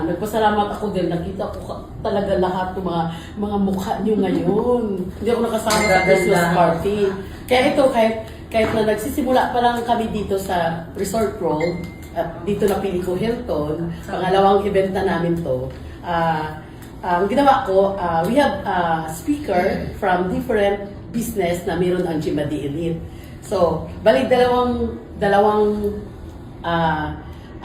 Nagpasalamat ako din. Nakita ko talaga lahat ng mga mukha niyo ngayon. Hindi ako nakasama sa Christmas party. Kaya ito, kahit na nagsisimula pa lang kami dito sa Resort World, at dito na pili ko Hilton, pangalawang event na namin to. Ang ginawa ko, we have a speaker from different business na meron ang GMADI Elite. So, balik dalawang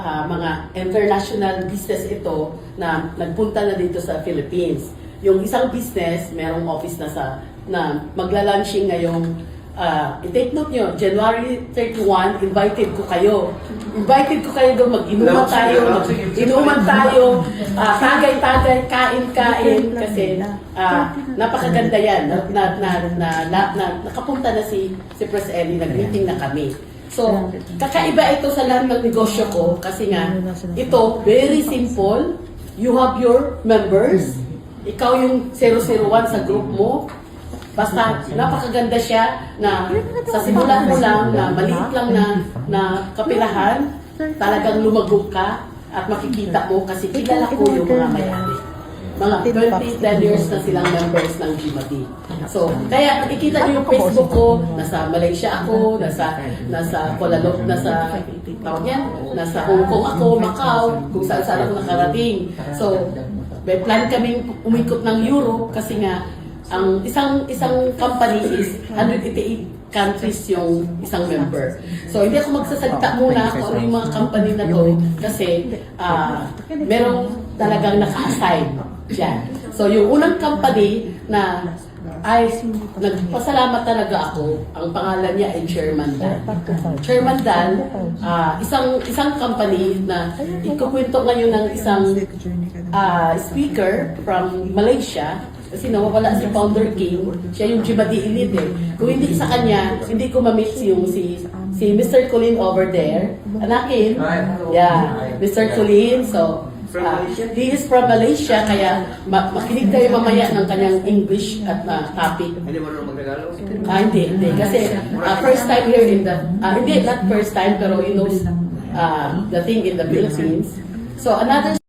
mga international business ito na nagpunta na dito sa Philippines. Yung isang business, merong office na magla-launching ngayong i-take note nyo, January 31, invited ko kayo. Invited ko kayo doon, mag-inuman tayo, tagay-tagay, kain-kain, kasi napakaganda yan. Nakapunta na si Pres Ellie, nag-meeting na kami. So, kakaiba ito sa lahat ng negosyo ko kasi nga, ito, very simple. You have your members. Ikaw yung 001 sa group mo. Basta, napakaganda siya na sa simulan mo lang, na maliit lang na kapilahan, talagang lumagok ka at makikita mo kasi kilala ko yung mga may-ari. Mga 20 years na silang members ng GMADI. So, kaya nakikita niyo yung Facebook ko, nasa Malaysia ako, nasa Kuala Lumpur, nasa Hong Kong ako, Macau, kung saan ako nakarating. So, may plan kaming umikot ng Europe kasi nga, ang isang company is 188 countries yung isang member. So, hindi ako magsasalita muna kung ano yung mga company na to kasi merong talagang naka-assign dyan. So, yung unang company na ay nagpasalamat talaga ako, ang pangalan niya ay Chairman Dan. Chairman Dan, isang company na ikukwento ngayon ng isang speaker from Malaysia. Kasi nawawala si Founder King, siya yung GMADI Elite eh. Kung hindi sa kanya, hindi ko ma-meet si Mr. Colin over there. Anakin? Yeah, Mr. Colin. So, he is from Malaysia, kaya makinig tayo mamaya ng kanyang English at topic. Hindi mo rin mag-Tagalog? Hindi. Kasi first time here in the, hindi, not first time, pero he knows the thing in the Philippines. So, another